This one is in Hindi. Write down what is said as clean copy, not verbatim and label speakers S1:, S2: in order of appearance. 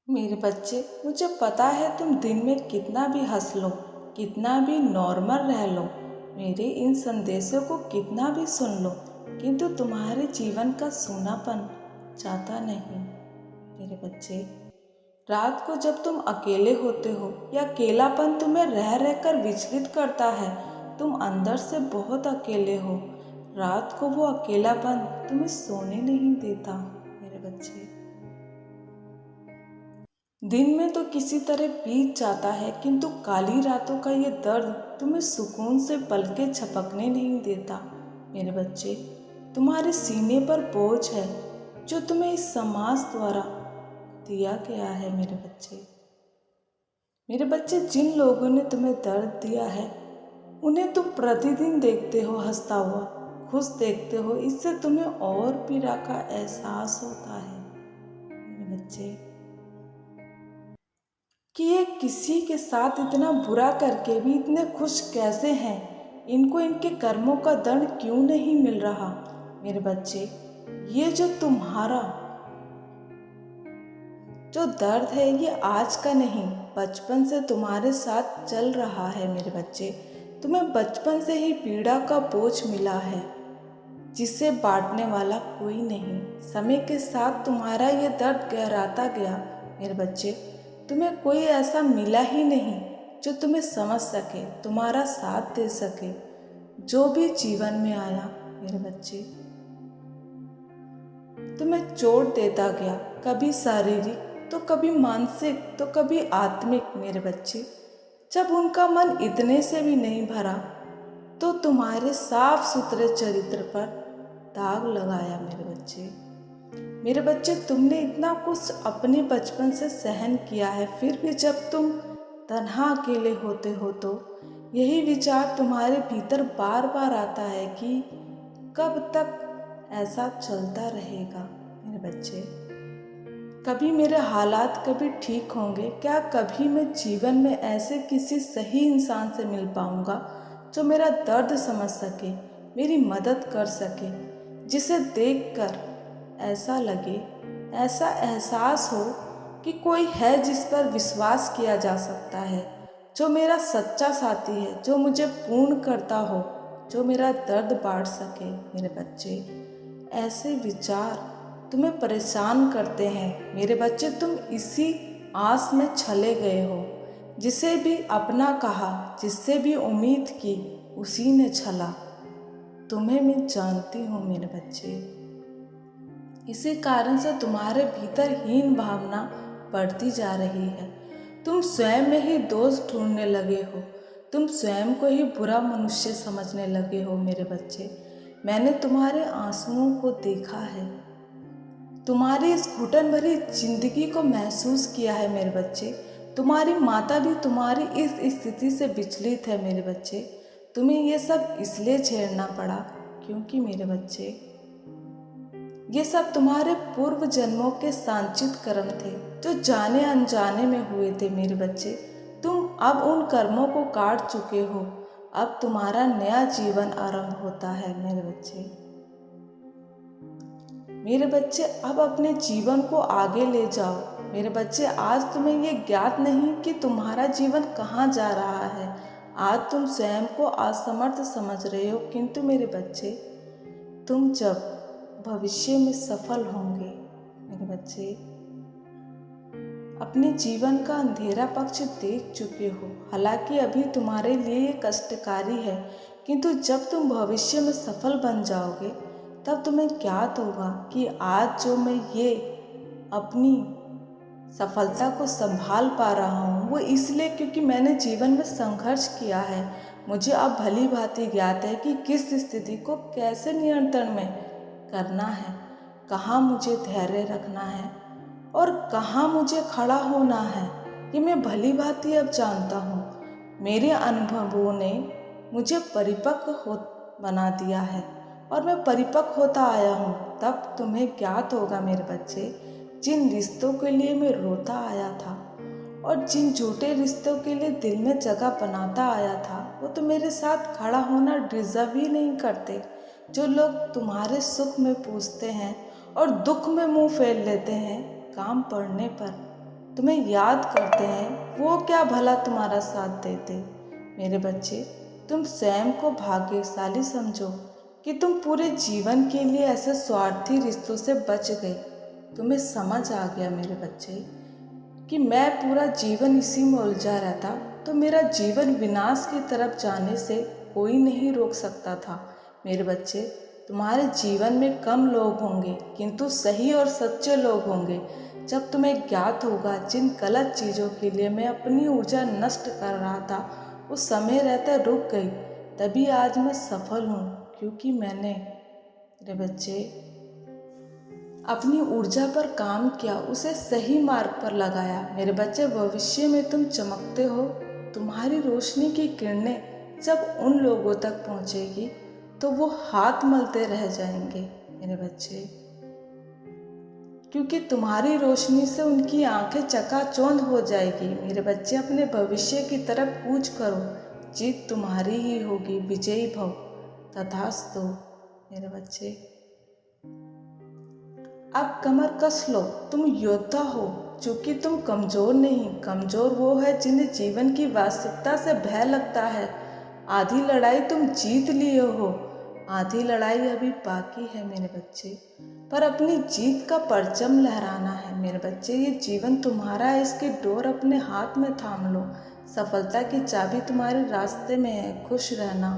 S1: मेरे बच्चे, मुझे पता है तुम दिन में कितना भी हंस लो, कितना भी नॉर्मल रह लो, मेरे इन संदेशों को कितना भी सुन लो, किंतु तुम्हारे जीवन का सूनापन जाता नहीं। मेरे बच्चे, रात को जब तुम अकेले होते हो या अकेलापन तुम्हें रह रहकर विचलित करता है, तुम अंदर से बहुत अकेले हो। रात को वो अकेलापन तुम्हें सोने नहीं देता। मेरे बच्चे, दिन में तो किसी तरह बीत जाता है, किंतु काली रातों का ये दर्द तुम्हें सुकून से पलके झपकने नहीं देता। मेरे बच्चे, तुम्हारे सीने पर बोझ है जो तुम्हें इस समाज द्वारा दिया गया है। मेरे बच्चे, जिन लोगों ने तुम्हें दर्द दिया है उन्हें तुम प्रतिदिन देखते हो हंसता हुआ, खुश देखते हो, इससे तुम्हें और पीड़ा का एहसास होता है। मेरे बच्चे, कि ये किसी के साथ इतना बुरा करके भी इतने खुश कैसे हैं, इनको इनके कर्मों का दंड क्यों नहीं मिल रहा। मेरे बच्चे, ये जो तुम्हारा जो दर्द है ये आज का नहीं, बचपन से तुम्हारे साथ चल रहा है। मेरे बच्चे, तुम्हें बचपन से ही पीड़ा का बोझ मिला है जिसे बांटने वाला कोई नहीं। समय के साथ तुम्हारा ये दर्द गहराता गया। मेरे बच्चे, तुम्हें कोई ऐसा मिला ही नहीं जो तुम्हें समझ सके, तुम्हारा साथ दे सके। जो भी जीवन में आया मेरे बच्चे, तुम्हें चोट देता गया, कभी शारीरिक तो कभी मानसिक तो कभी आत्मिक। मेरे बच्चे, जब उनका मन इतने से भी नहीं भरा तो तुम्हारे साफ सुथरे चरित्र पर दाग लगाया। मेरे बच्चे, तुमने इतना कुछ अपने बचपन से सहन किया है, फिर भी जब तुम तन्हा अकेले होते हो तो यही विचार तुम्हारे भीतर बार बार आता है कि कब तक ऐसा चलता रहेगा। मेरे बच्चे, कभी मेरे हालात कभी ठीक होंगे क्या? कभी मैं जीवन में ऐसे किसी सही इंसान से मिल पाऊंगा जो मेरा दर्द समझ सके, मेरी मदद कर सके, जिसे देखकर ऐसा लगे, ऐसा एहसास हो कि कोई है जिस पर विश्वास किया जा सकता है, जो मेरा सच्चा साथी है, जो मुझे पूर्ण करता हो, जो मेरा दर्द बांट सके। मेरे बच्चे, ऐसे विचार तुम्हें परेशान करते हैं। मेरे बच्चे, तुम इसी आस में छले गए हो, जिसे भी अपना कहा, जिससे भी उम्मीद की, उसी ने छला। तुम्हें मैं जानती हूँ मेरे बच्चे, इसी कारण से तुम्हारे भीतर हीन भावना बढ़ती जा रही है। तुम स्वयं में ही दोष ढूंढने लगे हो, तुम स्वयं को ही बुरा मनुष्य समझने लगे हो। मेरे बच्चे, मैंने तुम्हारे आंसुओं को देखा है, तुम्हारी इस घुटन भरी जिंदगी को महसूस किया है। मेरे बच्चे, तुम्हारी माता भी तुम्हारी इस स्थिति से विचलित है। मेरे बच्चे, तुम्हें ये सब इसलिए झेलना पड़ा क्योंकि मेरे बच्चे, ये सब तुम्हारे पूर्व जन्मों के संचित कर्म थे जो जाने अनजाने में हुए थे। मेरे बच्चे, तुम अब उन कर्मों को काट चुके हो, अब तुम्हारा नया जीवन आरंभ होता है। मेरे बच्चे, अब अपने जीवन को आगे ले जाओ। मेरे बच्चे, आज तुम्हें ये ज्ञात नहीं कि तुम्हारा जीवन कहाँ जा रहा है। आज तुम स्वयं को असमर्थ समझ रहे हो, किंतु मेरे बच्चे, तुम जब भविष्य में सफल होंगे, मेरे बच्चे, अपने जीवन का अंधेरा पक्ष देख चुके हो। हालांकि अभी तुम्हारे लिए ये कष्टकारी है, किंतु जब तुम भविष्य में सफल बन जाओगे तब तुम्हें ज्ञात होगा कि आज जो मैं ये अपनी सफलता को संभाल पा रहा हूँ वो इसलिए क्योंकि मैंने जीवन में संघर्ष किया है। मुझे अब भली भांति ज्ञात है कि किस स्थिति को कैसे नियंत्रण में करना है, कहाँ मुझे धैर्य रखना है और कहाँ मुझे खड़ा होना है। ये मैं भली भांति अब जानता हूँ। मेरे अनुभवों ने मुझे परिपक्व बना दिया है और मैं परिपक्व होता आया हूँ। तब तुम्हें ज्ञात होगा मेरे बच्चे, जिन रिश्तों के लिए मैं रोता आया था और जिन झूठे रिश्तों के लिए दिल में जगह बनाता आया था, वो तो मेरे साथ खड़ा होना डिजर्व ही नहीं करते। जो लोग तुम्हारे सुख में पूछते हैं और दुख में मुंह फेर लेते हैं, काम पड़ने पर तुम्हें याद करते हैं, वो क्या भला तुम्हारा साथ देते। मेरे बच्चे, तुम स्वयं को भाग्यशाली समझो कि तुम पूरे जीवन के लिए ऐसे स्वार्थी रिश्तों से बच गए। तुम्हें समझ आ गया मेरे बच्चे कि मैं पूरा जीवन इसी में उलझा रहता तो मेरा जीवन विनाश की तरफ जाने से कोई नहीं रोक सकता था। मेरे बच्चे, तुम्हारे जीवन में कम लोग होंगे किंतु सही और सच्चे लोग होंगे। जब तुम्हें ज्ञात होगा जिन गलत चीज़ों के लिए मैं अपनी ऊर्जा नष्ट कर रहा था उस समय रहते रुक गई, तभी आज मैं सफल हूँ, क्योंकि मैंने मेरे बच्चे अपनी ऊर्जा पर काम किया, उसे सही मार्ग पर लगाया। मेरे बच्चे, भविष्य में तुम चमकते हो। तुम्हारी रोशनी की किरणें जब उन लोगों तक पहुंचेगी तो वो हाथ मलते रह जाएंगे मेरे बच्चे, क्योंकि तुम्हारी रोशनी से उनकी आंखें चकाचौंध हो जाएगी। मेरे बच्चे, अपने भविष्य की तरफ कूच करो, जीत तुम्हारी ही होगी। विजयी भव। तथास्तु मेरे बच्चे। अब कमर कस लो, तुम योद्धा हो। चूंकि तुम कमजोर नहीं, कमजोर वो है जिन्हें जीवन की वास्तविकता से भय लगता है। आधी लड़ाई तुम जीत लिए हो, आधी लड़ाई अभी बाकी है मेरे बच्चे, पर अपनी जीत का परचम लहराना है मेरे बच्चे। ये जीवन तुम्हारा है, इसकी डोर अपने हाथ में थाम लो। सफलता की चाबी तुम्हारे रास्ते में है। खुश रहना।